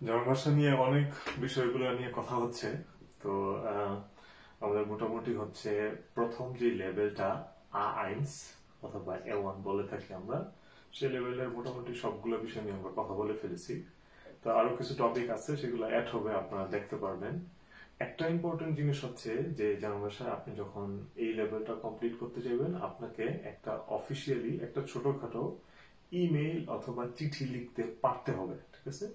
German ভাষা নিয়ে অনেক বিষয়গুলো নিয়ে কথা হচ্ছে। তো আমাদের মোটামুটি হচ্ছে প্রথম যে লেভেলটা A1 অথবা A1 বলে থাকি আমরা, সেই লেভেলের মোটামুটি সবগুলো বিষয় নিয়ে আমরা কথা বলে ফেলেছি। তো আরো কিছু টপিক আছে, সেগুলো অ্যাড হবে, আপনারা দেখতে পারবেন। একটা ইম্পর্টেন্ট জিনিস হচ্ছে যে জার্মান ভাষায় আপনি যখন এই লেভেলটা কমপ্লিট করতে যাবেন, আপনাকে একটা অফিসিয়ালি একটা ছোটখাটো ইমেইল অথবা চিঠি লিখতে পারতে হবে, ঠিক আছে?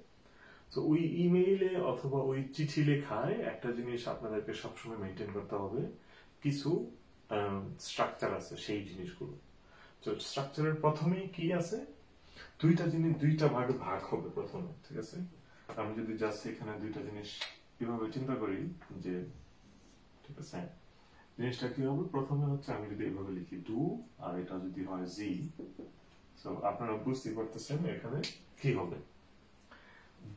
তো ওই ইমেইলে অথবা ওই চিঠি লেখায় একটা জিনিস আপনাদেরকে সবসময় মেনটেন করতে হবে, কিছু স্ট্রাকচার আছে সেই জিনিসগুলো। তো স্ট্রাকচারের প্রথমেই কি আছে, দুইটা জিনিস দুইটা ভাগে ভাগ হবে প্রথমে, ঠিক আছে? আমি যদি জাস্ট এখানে দুইটা জিনিস কিভাবে চিন্তা করি যে, ঠিক আছে, জিনিসটা কি হবে, প্রথমে হচ্ছে আমি যদি এভাবে লিখি ডু, আর এটা যদি হয় জি, তো আপনারা বুঝতে পারতেছেন এখানে কি হবে।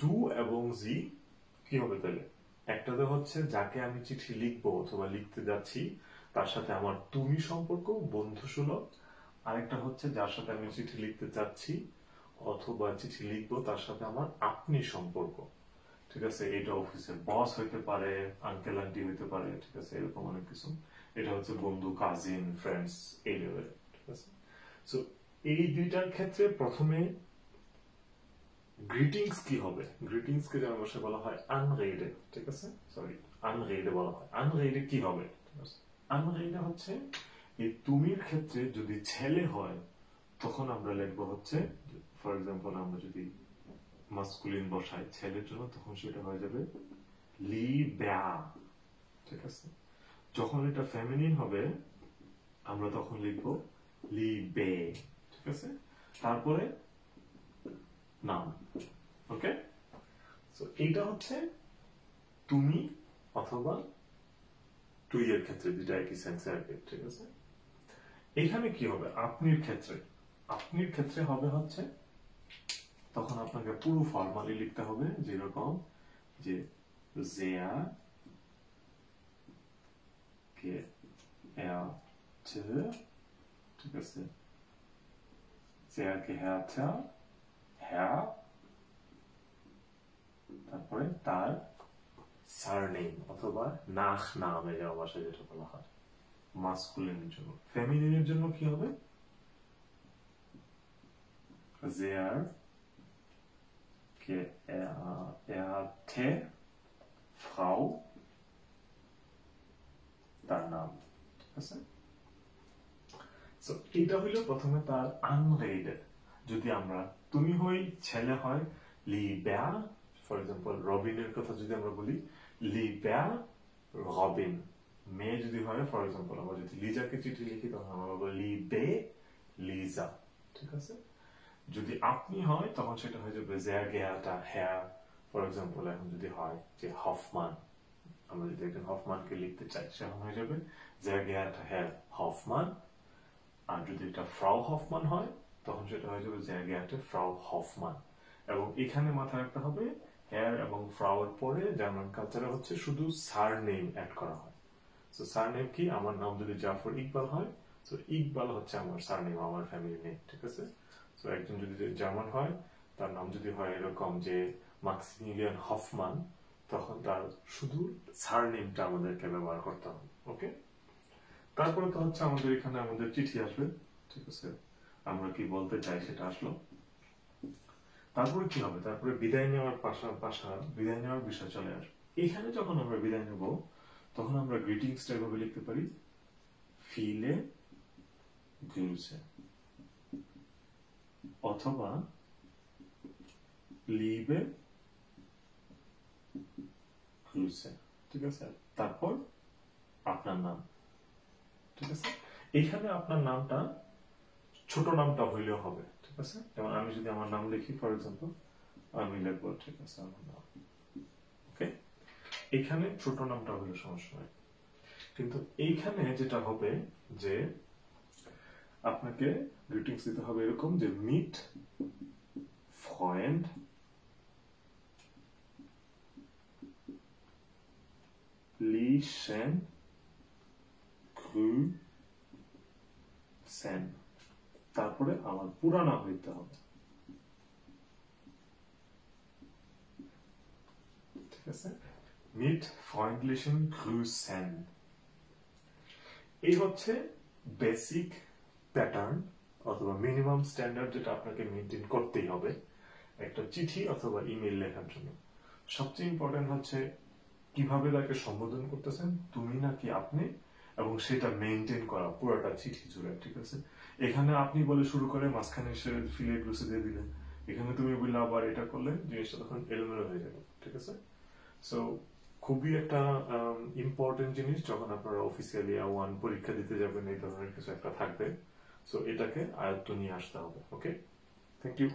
ডু এবং জি কি হবে তাহলে, একটাতে হচ্ছে যাকে আমি চিঠি লিখবো অথবা লিখতে যাচ্ছি তার সাথে আমার তুমি সম্পর্ক, বন্ধুসুলভ। আরেকটা হচ্ছে যার সাথে আমি চিঠি লিখতে চাচ্ছি অথবা চিঠি লিখবো তার সাথে আমার আপনি সম্পর্ক, ঠিক আছে? এটা অফিসের বস হইতে পারে, আঙ্কেল আন্টি হইতে পারে, ঠিক আছে, এরকম অনেক কিছু। এটা হচ্ছে বন্ধু, কাজিন, ফ্রেন্ডস, এই লেভেলে, ঠিক আছে? সো এই দুইটার ক্ষেত্রে প্রথমে গ্রিটিংস কি হবে, গ্রিটিংস কে জার্মান ভাষায় বলা হয় আনরেডে, ঠিক আছে? সরি, আনরেডে বলা হয়। আনরেডে কি হবে, ঠিক আছে? আনরেডে হচ্ছে এই তুমির ক্ষেত্রে যদি ছেলে হয় তখন আমরা লিখবো হচ্ছে, ফর এক্সাম্পল আমরা যদি মাস্কুলিন বসাই ছেলের জন্য, তখন সেটা হয়ে যাবে লি ব্যা, ঠিক আছে? যখন এটা ফেমিনিন হবে আমরা তখন লিখবো লি বে, ঠিক আছে? তারপরে নাম, ওকে? সো এইটা হচ্ছে তুমি অথবা তুই এর ক্ষেত্রে, দুইটা একই সেন্সে আর কি, ঠিক আছে? এখানে কি হবে আপনির ক্ষেত্রে, আপনির ক্ষেত্রে হবে হচ্ছে তখন আপনাকে পুরো ফর্মালি লিখতে হবে, যেরকম যে sehr geehrte, ঠিক আছে, sehr geehrter Herr, তারপরে তার সারনেম অথবা নাখ নামে যাওয়া ভাষায় যেটা বলা হয় মাস্কুলিনের জন্য। ফেমিনিনের জন্য কি হবে, sehr geehrte Frau, তার নাম, ঠিক আছে? সো এটা হইলো প্রথমে তার আনরেডেড। যদি আমরা তুমি হই, ছেলে হয় লি ব্যা, ফর এক্সাম্পল রবিনের কথা যদি আমরা বলি লি ব্যা রবিন। মেয়ে যদি হয়, ফর এক্সাম্পল আমরা যদি লিজাকে চিঠি লিখি তখন আমরা বলবো লি বে লিজা, ঠিক আছে? যদি আপনি হয় তখন সেটা হয়ে যাবে sehr geehrter Herr, for example এখন যদি হয় যে হফমান, আমরা যদি একজন হফমানকে লিখতে চাই সেখন হয়ে যাবে sehr geehrter Herr Hoffmann। আর যদি এটা ফ্রাউ হফমান হয় তখন সেটা হয়ে যাবে sehr geehrte Frau Hoffmann। এবং এখানে মাথায় রাখতে হবে হেয়ার এবং ফ্রাউ এর পরে জার্মান কালচারে হচ্ছে শুধু সারনেম অ্যাড করা হয়। তো সারনেম কি, আমার নাম যদি জাফর ইকবাল হয়, তো ইকবাল হচ্ছে আমার সারনেম, আমার ফ্যামিলি নেম, ঠিক আছে? তো একজন যদি জার্মান হয়, তার নাম যদি হয় এরকম যে মাক্সিমিলিয়ান হফমান, তখন তার শুধু সারনেমটা আমাদেরকে ব্যবহার করতে হবে, ওকে? তারপরে তো হচ্ছে আমাদের এখানে আমাদের চিঠি আসবে, ঠিক আছে, আমরা কি বলতে চাই সেটা আসলো। তারপরে কি হবে, তারপরে বিদায় নেওয়ার বিদায় নেওয়ার বিষয় চলে আসবে। এখানে যখন আমরা বিদায় নেব তখন আমরা গ্রিটিংসটা এভাবে লিখতে পারি ফিলে গ্রুসে অথবা লিবে গ্রুসে, ঠিক আছে? তারপর আপনার নাম, ঠিক আছে? এখানে আপনার নামটা ছোট নামটা হইলেও হবে, ঠিক আছে? যেমন আমি যদি আমার নাম লিখি, ফর এক্সাম্পল আমি লিখবো, ঠিক আছে, আমার নাম, ওকে? এখানে ছোট নামটা হইলে সমস্যা নাই, কিন্তু এইখানে যেটা হবে যে আপনাকে গ্রিটিংস দিতে হবে এরকম যে মিট ফ্রেন্ড লিশেন গ্রুসেন, তারপরে আমার পুরা নাম হইতে হবে। ঠিক আছে, mit freundlichen Grüßen। এই হচ্ছে বেসিক প্যাটার্ন অথবা মিনিমাম স্ট্যান্ডার্ড যেটা আপনাকে মেনটেন করতেই হবে একটা চিঠি অথবা ইমেল লেখার জন্য। সবচেয়ে ইম্পর্টেন্ট হচ্ছে কিভাবে তাকে সম্বোধন করতেছেন, তুমি নাকি আপনি, এবং সেটা মেনটেন করা পুরোটা চিঠি জুড়ে। ঠিক আছে, এখানে আপনি বলে শুরু করে মাঝখানে এসে ফিলে গ্লুসে দিয়ে দিলেন, এখানে তুমি বললে আবার এটা করলে, জিনিসটা তখন এলোমেলো হয়ে যাবে। ঠিক আছে, সো খুবই একটা ইম্পর্টেন্ট জিনিস যখন আপনারা অফিসিয়ালি A1 পরীক্ষা দিতে যাবেন, এই ধরনের কিছু একটা থাকবে। সো এটাকে আয়ত্ত নিয়ে আসতে হবে। ওকে, থ্যাংক ইউ।